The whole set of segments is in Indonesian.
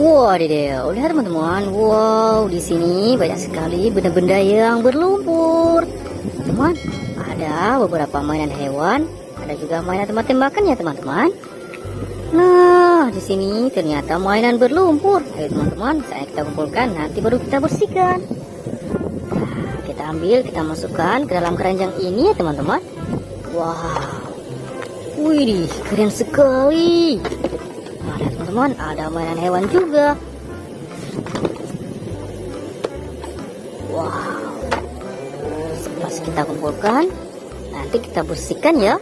Wadidaw, lihat teman-teman. Wow, di sini banyak sekali benda-benda yang berlumpur. Teman, ada beberapa mainan hewan, ada juga mainan tembak-tembakan ya teman-teman. Nah, di sini ternyata mainan berlumpur. Ayo teman-teman, saya kita kumpulkan, nanti baru kita bersihkan. Nah, kita ambil, kita masukkan ke dalam keranjang ini ya teman-teman. Wow, wih, keren sekali. Ada teman-teman, ada mainan hewan juga. Wow, setelah kita kumpulkan, nanti kita bersihkan ya.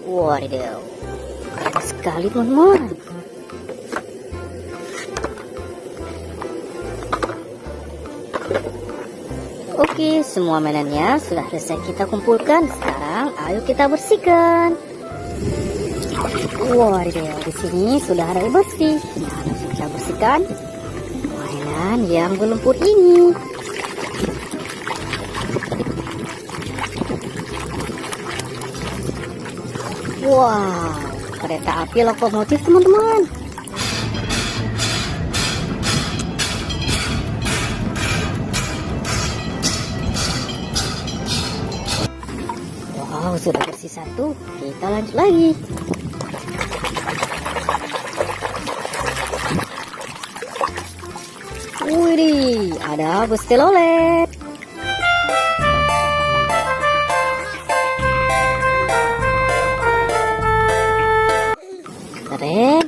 Wadidaw, keren sekali teman-teman. Oke, semua mainannya sudah selesai kita kumpulkan. Sekarang ayo kita bersihkan. Wadidaw, di sini sudah ada yang bersih. Nah, langsung kita bersihkan mainan yang berlumpur ini. Wow, kereta api lokomotif teman-teman. Wow, sudah bersih satu. Kita lanjut lagi. Wih, ada bus telolet. Keren.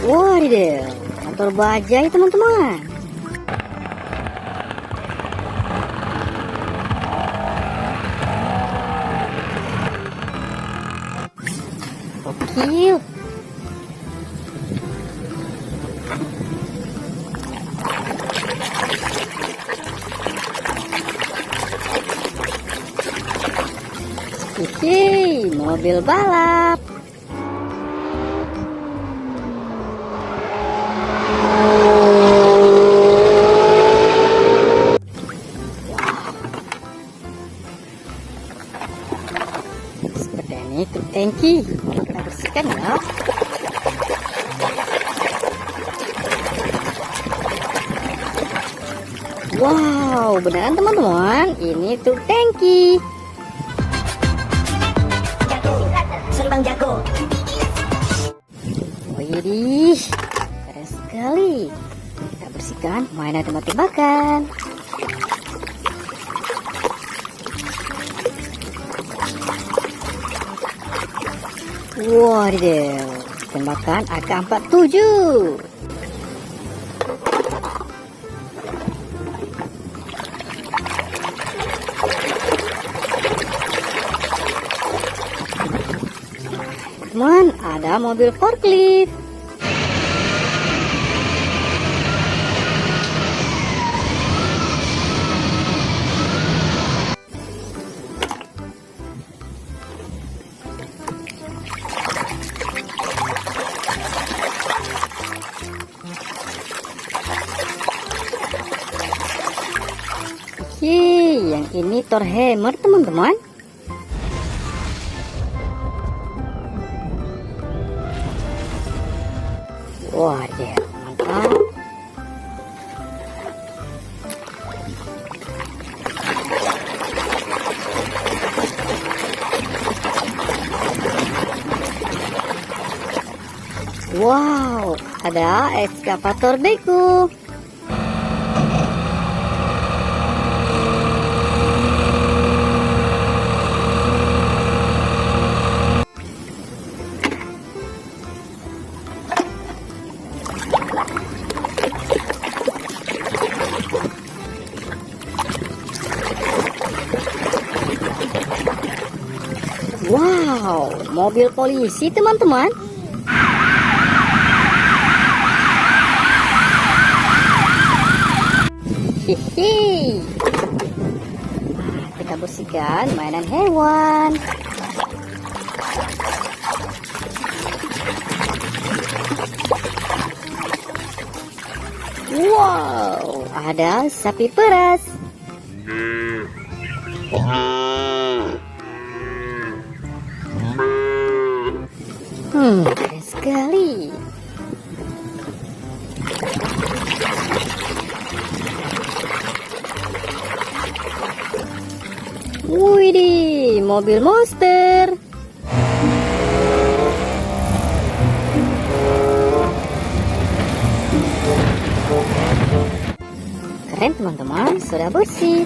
Wadidaw, motor bajai teman-teman. Oke. Oke, mobil balap. Seperti ini truk tangki. Kita bersihkan ya. Wow, beneran teman-teman, ini truk tangki. Bang Jago. Wih, keren sekali. Kita bersihkan mainan tembak-tembakan. Wadidaw, tembakan AK-47. Teman, ada mobil forklift. Oke, yang ini Thor Hammer teman-teman. Wah, ya, mantap. Wow, ada ekskavator beko. Wow, mobil polisi teman-teman. Hihi. Kita bersihkan mainan hewan. Wow, ada sapi peras. Keren sekali. Widih, mobil monster. Keren teman-teman, sudah bersih.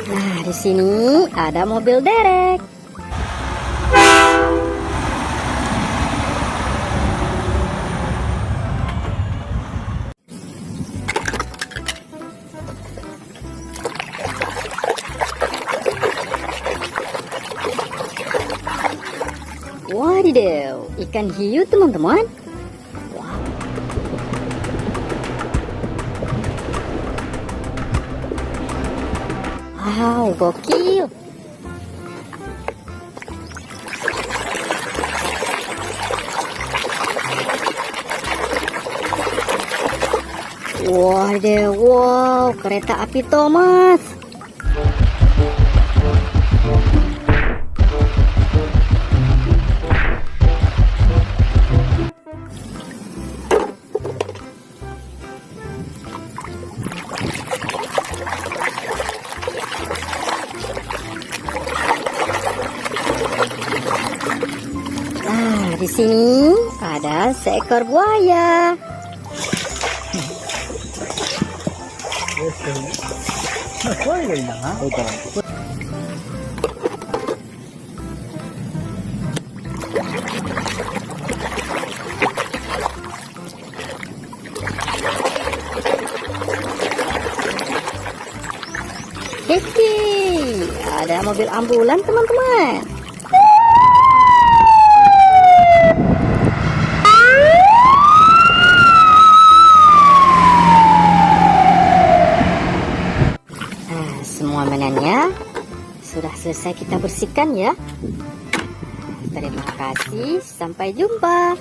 Nah, di sini ada mobil derek. Wadidaw, ikan hiu teman-teman. Wow, gokil. Wadidaw, wow, kereta api Thomas. Nah, di sini ada seekor buaya. Hehe, ada mobil ambulan teman-teman. Semua mainannya sudah selesai kita bersihkan ya. Terima kasih, sampai jumpa.